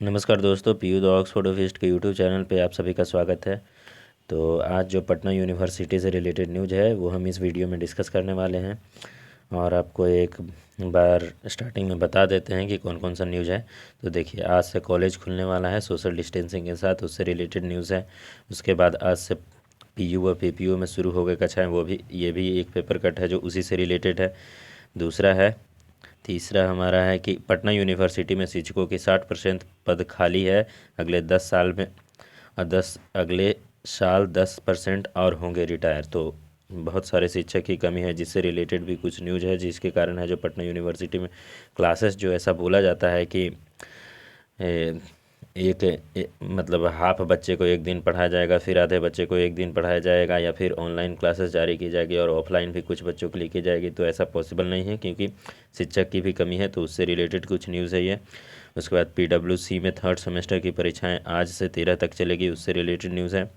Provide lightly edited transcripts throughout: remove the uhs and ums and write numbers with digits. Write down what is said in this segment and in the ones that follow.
नमस्कार दोस्तों, PU the Oxford ऑफिस्ट के यूट्यूब चैनल पे आप सभी का स्वागत है। तो आज जो पटना यूनिवर्सिटी से रिलेटेड न्यूज़ है वो हम इस वीडियो में डिस्कस करने वाले हैं। और आपको एक बार स्टार्टिंग में बता देते हैं कि कौन कौन सा न्यूज़ है। तो देखिए, आज से कॉलेज खुलने वाला है, सोशल डिस्टेंसिंग के साथ उससे रिलेटेड न्यूज़ है। उसके बाद आज से पीयू व पीपीयू में शुरू हो गए कक्षाएँ, वो भी ये भी एक पेपर कट है जो उसी से रिलेटेड है। दूसरा है, तीसरा हमारा है कि पटना यूनिवर्सिटी में शिक्षकों की 60% पद खाली है अगले 10 साल में, और 10 साल 10% और होंगे रिटायर। तो बहुत सारे शिक्षक की कमी है, जिससे रिलेटेड भी कुछ न्यूज़ है, जिसके कारण है जो पटना यूनिवर्सिटी में क्लासेस जो ऐसा बोला जाता है कि ए, मतलब हाफ बच्चे को एक दिन पढ़ाया जाएगा, फिर आधे बच्चे को एक दिन पढ़ाया जाएगा, या फिर ऑनलाइन क्लासेस जारी की जाएगी और ऑफलाइन भी कुछ बच्चों को ली की जाएगी। तो ऐसा पॉसिबल नहीं है क्योंकि शिक्षक की भी कमी है। तो उससे रिलेटेड कुछ न्यूज़ है ये। उसके बाद पीडब्ल्यूसी में थर्ड सेमेस्टर की परीक्षाएं आज से 13 तक चलेगी, उससे रिलेटेड न्यूज़ है।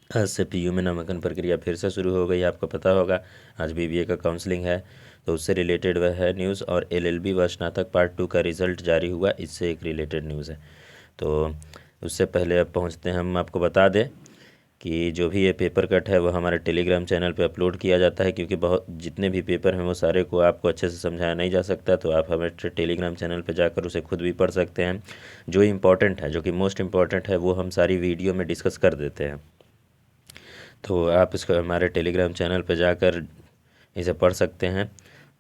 आज से पीयू में नामांकन प्रक्रिया फिर से शुरू हो गई, आपको पता होगा। आज बीबीए का काउंसलिंग है, तो उससे रिलेटेड वह है न्यूज़। और एलएलबी व स्नातक पार्ट 2 का रिज़ल्ट जारी हुआ, इससे एक रिलेटेड न्यूज़ है। तो उससे पहले अब पहुंचते हैं, हम आपको बता दें कि जो भी ये पेपर कट है वो हमारे टेलीग्राम चैनल पे अपलोड किया जाता है, क्योंकि बहुत जितने भी पेपर हैं वो सारे को आपको अच्छे से समझाया नहीं जा सकता। तो आप हमारे टेलीग्राम चैनल पे जाकर उसे खुद भी पढ़ सकते हैं। जो इम्पोर्टेंट है, जो कि मोस्ट इम्पॉर्टेंट है, वो हम सारी वीडियो में डिस्कस कर देते हैं। तो आप इसको हमारे टेलीग्राम चैनल पे जाकर इसे पढ़ सकते हैं।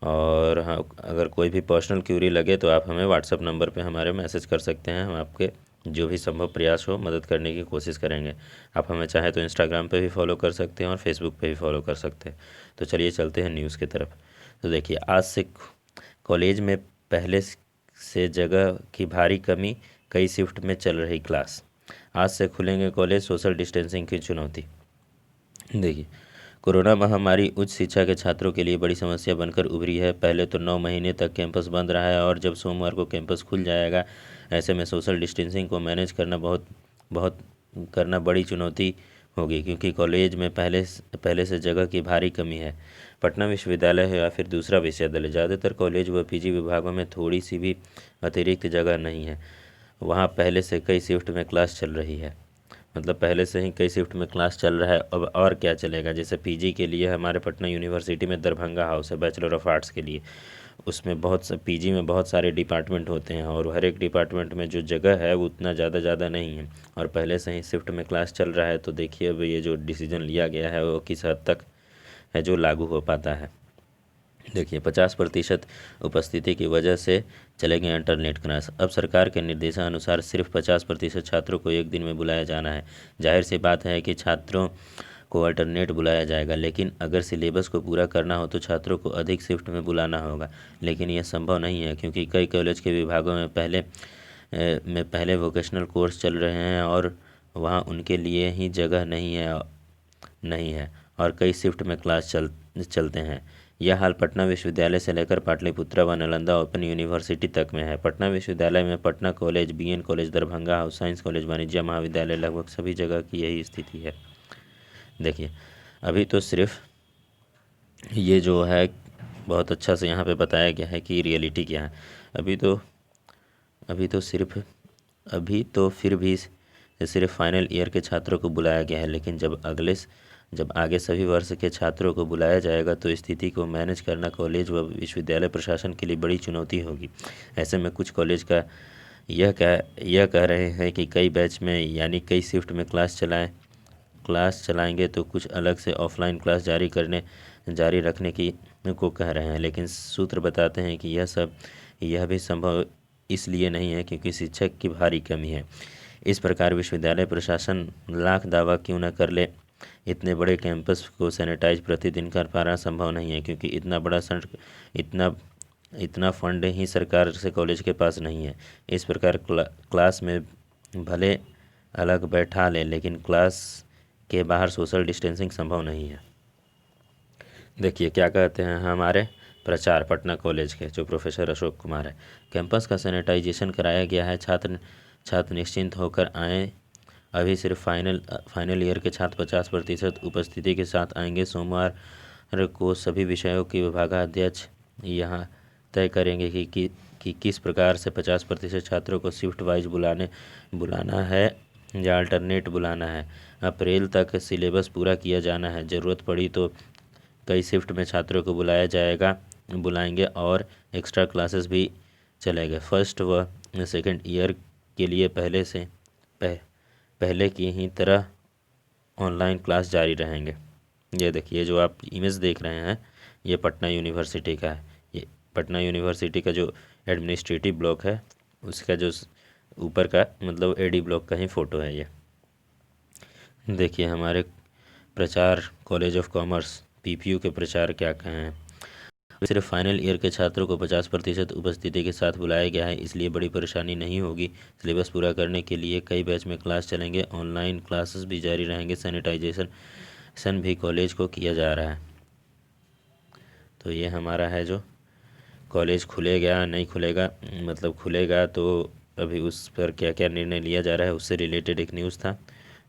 और हाँ, अगर कोई भी पर्सनल क्यूरी लगे तो आप हमें व्हाट्सअप नंबर पे हमारे मैसेज कर सकते हैं। हम आपके जो भी संभव प्रयास हो मदद करने की कोशिश करेंगे। आप हमें चाहे तो इंस्टाग्राम पे भी फॉलो कर सकते हैं और फेसबुक पे भी फॉलो कर सकते हैं। तो चलिए चलते हैं न्यूज़ की तरफ। तो देखिए, आज से कॉलेज में पहले से जगह की भारी कमी, कई शिफ्ट में चल रही क्लास। आज से खुलेंगे कॉलेज, सोशल डिस्टेंसिंग की चुनौती। देखिए, कोरोना महामारी उच्च शिक्षा के छात्रों के लिए बड़ी समस्या बनकर उभरी है। पहले तो 9 महीने तक कैंपस बंद रहा है, और जब सोमवार को कैंपस खुल जाएगा, ऐसे में सोशल डिस्टेंसिंग को मैनेज करना बहुत बहुत करना बड़ी चुनौती होगी, क्योंकि कॉलेज में पहले से जगह की भारी कमी है। पटना विश्वविद्यालय है या फिर दूसरा विश्वविद्यालय, ज़्यादातर कॉलेज व पीजी विभागों में थोड़ी सी भी अतिरिक्त जगह नहीं है। वहाँ पहले से कई शिफ्ट में क्लास चल रही है। मतलब पहले से ही कई शिफ्ट में क्लास चल रहा है, अब और क्या चलेगा। जैसे पीजी के लिए हमारे पटना यूनिवर्सिटी में दरभंगा हाउस है बैचलर ऑफ आर्ट्स के लिए। उसमें बहुत सा पीजी में बहुत सारे डिपार्टमेंट होते हैं, और हर एक डिपार्टमेंट में जो जगह है वो उतना ज़्यादा नहीं है, और पहले से ही शिफ्ट में क्लास चल रहा है। तो देखिए, अब ये जो डिसीजन लिया गया है वो किस हद तक है जो लागू हो पाता है। देखिए, 50% उपस्थिति की वजह से चलेंगे इंटरनेट क्लास। अब सरकार के निर्देशानुसार सिर्फ 50% छात्रों को एक दिन में बुलाया जाना है। जाहिर सी बात है कि छात्रों को अल्टरनेट बुलाया जाएगा, लेकिन अगर सिलेबस को पूरा करना हो तो छात्रों को अधिक शिफ्ट में बुलाना होगा। लेकिन यह संभव नहीं है, क्योंकि कई कॉलेज के विभागों में पहले वोकेशनल कोर्स चल रहे हैं, और वहाँ उनके लिए ही जगह नहीं है, और कई शिफ्ट में क्लास चलते हैं। यह हाल पटना विश्वविद्यालय से लेकर पाटलिपुत्रा व नालंदा ओपन यूनिवर्सिटी तक में है। पटना विश्वविद्यालय में Patna college, BN college, Darbhanga house, science college, वाणिज्य महाविद्यालय, लगभग सभी जगह की यही स्थिति है। देखिए, अभी तो सिर्फ ये जो है बहुत अच्छा से यहाँ पे बताया गया है कि रियलिटी क्या है। अभी तो अभी तो सिर्फ अभी तो फिर भी सिर्फ फाइनल ईयर के छात्रों को बुलाया गया है, लेकिन जब आगे सभी वर्ष के छात्रों को बुलाया जाएगा तो स्थिति को मैनेज करना कॉलेज व विश्वविद्यालय प्रशासन के लिए बड़ी चुनौती होगी। ऐसे में कुछ कॉलेज का यह कह रहे हैं कि कई बैच में यानी कई शिफ्ट में क्लास चलाएंगे, तो कुछ अलग से ऑफलाइन क्लास जारी रखने की को कह रहे हैं। लेकिन सूत्र बताते हैं कि यह भी संभव इसलिए नहीं है क्योंकि शिक्षक की भारी कमी है। इस प्रकार विश्वविद्यालय प्रशासन लाख दावा क्यों न कर ले, इतने बड़े कैंपस को सैनिटाइज प्रतिदिन कर पाना संभव नहीं है, क्योंकि इतना इतना फंड ही सरकार से कॉलेज के पास नहीं है। इस प्रकार क्लास में भले अलग बैठा ले, लेकिन क्लास के बाहर सोशल डिस्टेंसिंग संभव नहीं है। देखिए क्या कहते हैं हमारे प्रचार पटना कॉलेज के जो प्रोफेसर अशोक कुमार है। कैंपस का सैनिटाइजेशन कराया गया है, छात्र निश्चिंत होकर आए। अभी सिर्फ फाइनल ईयर के छात्र 50% उपस्थिति के साथ आएंगे। सोमवार को सभी विषयों के विभागाध्यक्ष यहाँ तय करेंगे कि कि किस प्रकार से 50% छात्रों को शिफ्ट वाइज बुलाना है या अल्टरनेट बुलाना है। अप्रैल तक सिलेबस पूरा किया जाना है। ज़रूरत पड़ी तो कई शिफ्ट में छात्रों को बुलाएंगे और एक्स्ट्रा क्लासेस भी चलेंगे। फर्स्ट व सेकंड ईयर के लिए पहले की ही तरह ऑनलाइन क्लास जारी रहेंगे। ये देखिए, जो आप इमेज देख रहे हैं ये पटना यूनिवर्सिटी का है। ये पटना यूनिवर्सिटी का जो एडमिनिस्ट्रेटिव ब्लॉक है उसका जो ऊपर का मतलब एडी ब्लॉक का ही फ़ोटो है ये। देखिए हमारे प्रचार कॉलेज ऑफ कॉमर्स पीपीयू के प्रचार क्या कहे हैं। सिर्फ फाइनल ईयर के छात्रों को 50% उपस्थिति के साथ बुलाया गया है, इसलिए बड़ी परेशानी नहीं होगी। सिलेबस पूरा करने के लिए कई बैच में क्लास चलेंगे। ऑनलाइन क्लासेस भी जारी रहेंगे। सैनिटाइजेशन भी कॉलेज को किया जा रहा है। तो ये हमारा है जो कॉलेज खुलेगा नहीं खुलेगा, मतलब खुलेगा तो अभी उस पर क्या क्या निर्णय लिया जा रहा है उससे रिलेटेड एक न्यूज़ था।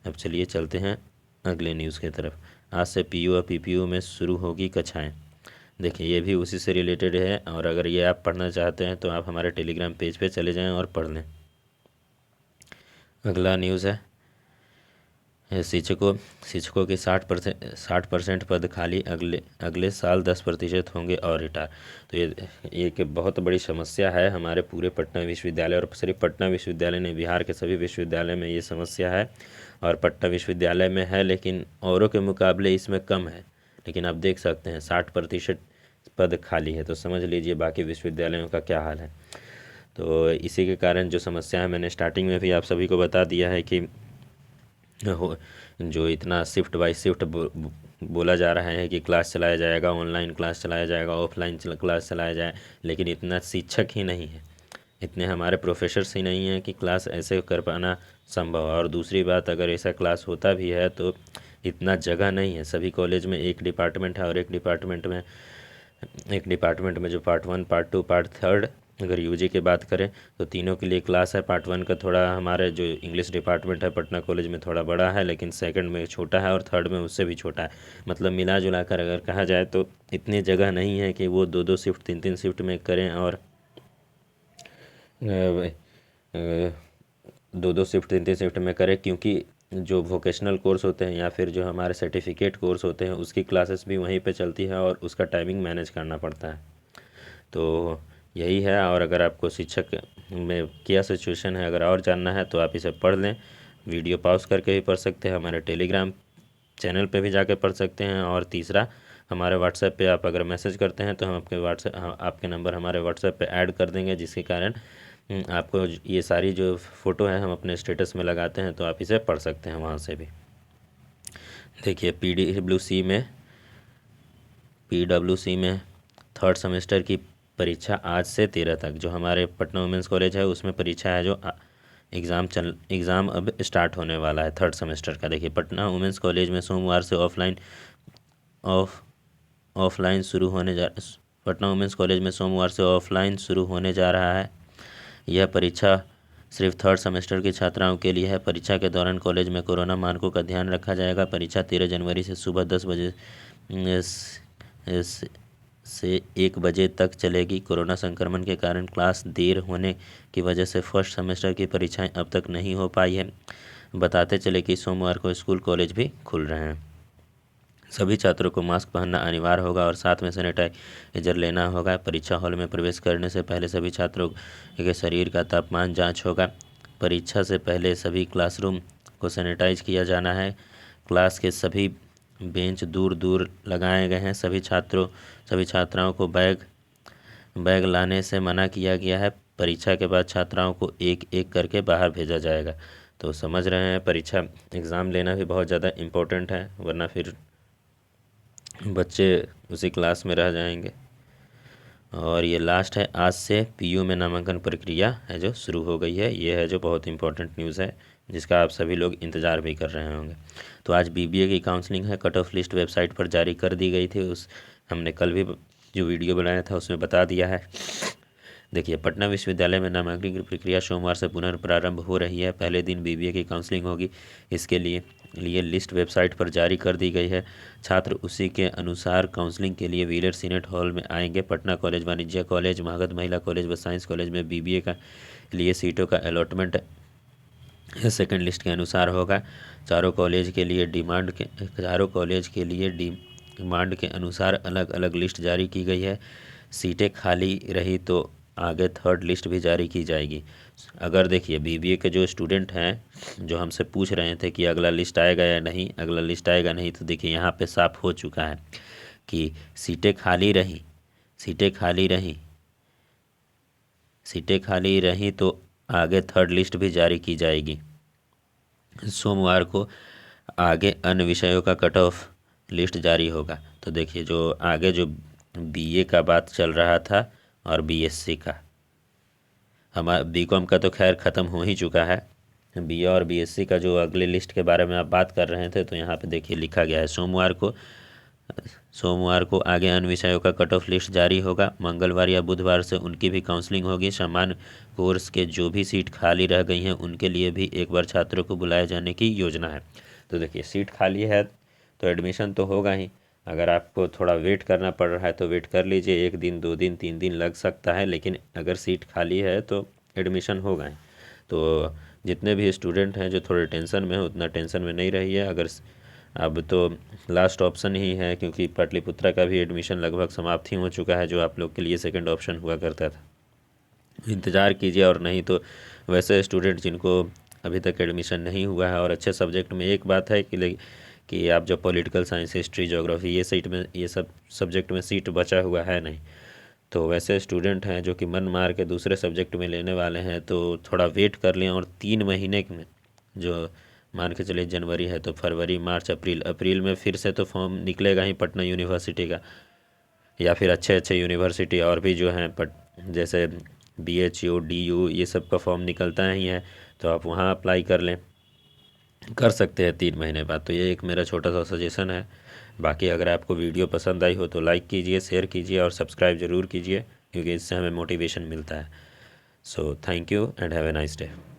अब चलिए चलते हैं अगले न्यूज़ की तरफ। आज से पीयू और पीपीयू में शुरू होगी कक्षाएं। देखिए ये भी उसी से रिलेटेड है, और अगर ये आप पढ़ना चाहते हैं तो आप हमारे टेलीग्राम पेज पे चले जाएं और पढ़ लें। अगला न्यूज़ है शिक्षकों के 60% पद खाली। अगले साल 10% होंगे और रिटायर। तो ये एक बहुत बड़ी समस्या है हमारे पूरे पटना विश्वविद्यालय, और सिर्फ पटना विश्वविद्यालय नहीं, बिहार के सभी विश्वविद्यालय में ये समस्या है। और पटना विश्वविद्यालय में है लेकिन औरों के मुकाबले इसमें कम है। लेकिन आप देख सकते हैं 60% पद खाली है, तो समझ लीजिए बाकी विश्वविद्यालयों का क्या हाल है। तो इसी के कारण जो समस्या है मैंने स्टार्टिंग में भी आप सभी को बता दिया है कि जो इतना शिफ्ट बाय शिफ्ट बोला जा रहा है कि क्लास चलाया जाएगा, ऑनलाइन क्लास चलाया जाएगा, ऑफलाइन क्लास चलाया जाए, लेकिन इतना शिक्षक ही नहीं है, इतने हमारे प्रोफेसर्स ही नहीं हैं कि क्लास ऐसे कर पाना संभव है। और दूसरी बात, अगर ऐसा क्लास होता भी है तो इतना जगह नहीं है। सभी कॉलेज में एक डिपार्टमेंट है, और एक डिपार्टमेंट में जो पार्ट 1, पार्ट 2, पार्ट 3 अगर यूजी की बात करें तो तीनों के लिए क्लास है। पार्ट 1 का थोड़ा हमारे जो इंग्लिश डिपार्टमेंट है पटना कॉलेज में थोड़ा बड़ा है, लेकिन सेकंड में छोटा है, और थर्ड में उससे भी छोटा है। मतलब मिला जुला कर अगर कहा जाए तो इतनी जगह नहीं है कि वो 2-2 शिफ्ट 3-3 शिफ्ट में करें, और 2-2 शिफ्ट 3-3 शिफ्ट में करें, क्योंकि जो वोकेशनल कोर्स होते हैं या फिर जो हमारे सर्टिफिकेट कोर्स होते हैं उसकी क्लासेस भी वहीं पे चलती है, और उसका टाइमिंग मैनेज करना पड़ता है। तो यही है। और अगर आपको शिक्षक में क्या सिचुएशन है अगर और जानना है तो आप इसे पढ़ लें। वीडियो पॉज करके भी पढ़ सकते हैं, हमारे टेलीग्राम चैनल पे भी जाके पढ़ सकते हैं। और तीसरा, हमारे व्हाट्सएप पे आप अगर मैसेज करते हैं तो हम आपके नंबर हमारे व्हाट्सएप पे ऐड कर देंगे, जिसके कारण आपको ये सारी जो फ़ोटो है हम अपने स्टेटस में लगाते हैं, तो आप इसे पढ़ सकते हैं वहाँ से भी। देखिए पीडब्ल्यूसी में 3rd सेमेस्टर की परीक्षा आज से 13 तक। जो हमारे पटना वुमेंस कॉलेज है उसमें परीक्षा है, जो एग्ज़ाम अब स्टार्ट होने वाला है 3rd सेमेस्टर का। देखिए पटना वुमेंस कॉलेज में सोमवार से ऑफलाइन शुरू होने जा पटना वुमेंस कॉलेज में सोमवार से ऑफलाइन शुरू होने जा रहा है। यह परीक्षा सिर्फ 3rd सेमेस्टर की छात्राओं के लिए है। परीक्षा के दौरान कॉलेज में कोरोना मानकों का ध्यान रखा जाएगा। परीक्षा 13 जनवरी से सुबह 10 बजे से 1 बजे तक चलेगी। कोरोना संक्रमण के कारण क्लास देर होने की वजह से फर्स्ट सेमेस्टर की परीक्षाएं अब तक नहीं हो पाई है। बताते चले कि सोमवार को स्कूल कॉलेज भी खुल रहे हैं। सभी छात्रों को मास्क पहनना अनिवार्य होगा और साथ में सैनिटाइजर लेना होगा। परीक्षा हॉल में प्रवेश करने से पहले सभी छात्रों के शरीर का तापमान जांच होगा। परीक्षा से पहले सभी क्लासरूम को सैनिटाइज किया जाना है। क्लास के सभी बेंच दूर दूर लगाए गए हैं। सभी छात्राओं को बैग लाने से मना किया गया है। परीक्षा के बाद छात्राओं को एक एक करके बाहर भेजा जाएगा। तो समझ रहे हैं परीक्षा एग्ज़ाम लेना भी बहुत ज़्यादा इम्पोर्टेंट है, वरना फिर बच्चे उसी क्लास में रह जाएंगे। और ये लास्ट है, आज से पीयू में नामांकन प्रक्रिया है जो शुरू हो गई है। ये है जो बहुत इंपॉर्टेंट न्यूज़ है, जिसका आप सभी लोग इंतज़ार भी कर रहे होंगे। तो आज बीबीए की काउंसलिंग है, कट ऑफ लिस्ट वेबसाइट पर जारी कर दी गई थी। हमने कल भी जो वीडियो बनाया था उसमें बता दिया है। देखिए पटना विश्वविद्यालय में नामांकन की प्रक्रिया सोमवार से पुनर्प्रारंभ हो रही है। पहले दिन बीबीए की काउंसलिंग होगी। इसके लिए लिए लिस्ट वेबसाइट पर जारी कर दी गई है। छात्र उसी के अनुसार काउंसलिंग के लिए व्हीलर सीनेट हॉल में आएंगे। पटना कॉलेज, वाणिज्य कॉलेज, मगध महिला कॉलेज व साइंस कॉलेज में बीबीए का लिए सीटों का अलॉटमेंट सेकंड लिस्ट के अनुसार होगा। चारों कॉलेज के लिए डिमांड के अनुसार अलग अलग लिस्ट जारी की गई है। सीटें खाली रही तो आगे थर्ड लिस्ट भी जारी की जाएगी। अगर देखिए बीबीए के जो स्टूडेंट हैं जो हमसे पूछ रहे थे कि अगला लिस्ट आएगा या नहीं, अगला लिस्ट आएगा नहीं, तो देखिए यहाँ पे साफ हो चुका है कि सीटें खाली रही, सीटें खाली रही, सीटें खाली रही तो आगे थर्ड लिस्ट भी जारी की जाएगी। सोमवार को आगे अन्य विषयों का कट ऑफ लिस्ट जारी होगा। तो देखिए जो आगे जो बीए का बात चल रहा था और बीएससी का, हमारा बीकॉम का तो खैर ख़त्म हो ही चुका है। बीए और बीएससी का जो अगले लिस्ट के बारे में आप बात कर रहे थे, तो यहाँ पे देखिए लिखा गया है सोमवार को आगे अन्य विषयों का कट ऑफ लिस्ट जारी होगा। मंगलवार या बुधवार से उनकी भी काउंसलिंग होगी। सामान्य कोर्स के जो भी सीट खाली रह गई हैं उनके लिए भी एक बार छात्रों को बुलाए जाने की योजना है। तो देखिए सीट खाली है तो एडमिशन तो होगा ही। अगर आपको थोड़ा वेट करना पड़ रहा है तो वेट कर लीजिए, 1 दिन 2 दिन 3 दिन लग सकता है, लेकिन अगर सीट खाली है तो एडमिशन होगा ही। तो जितने भी स्टूडेंट हैं जो थोड़े टेंशन में हैं उतना टेंशन में नहीं रहिए। अगर अब तो लास्ट ऑप्शन ही है, क्योंकि पाटलिपुत्रा का भी एडमिशन लगभग समाप्त ही हो चुका है, जो आप लोग के लिए सेकंड ऑप्शन हुआ करता था। इंतज़ार कीजिए, और नहीं तो वैसे स्टूडेंट जिनको अभी तक एडमिशन नहीं हुआ है और अच्छे सब्जेक्ट में, एक बात है कि आप जो पॉलिटिकल साइंस, हिस्ट्री, ज्योग्राफी ये सब सब्जेक्ट में सीट बचा हुआ है नहीं, तो वैसे स्टूडेंट हैं जो कि मन मार के दूसरे सब्जेक्ट में लेने वाले हैं तो थोड़ा वेट कर लें। और 3 महीने में, जो मान के चलिए जनवरी है तो फरवरी, मार्च, अप्रैल में फिर से तो फॉर्म निकलेगा ही पटना यूनिवर्सिटी का, या फिर अच्छे अच्छे यूनिवर्सिटी और भी जो हैं जैसे BHU, DU, ये सब का फॉर्म निकलता ही है, तो आप वहाँ अप्लाई कर सकते हैं 3 महीने बाद। तो ये एक मेरा छोटा सा सजेशन है। बाकी अगर आपको वीडियो पसंद आई हो तो लाइक कीजिए, शेयर कीजिए और सब्सक्राइब ज़रूर कीजिए, क्योंकि इससे हमें मोटिवेशन मिलता है। So thank you and have a nice day.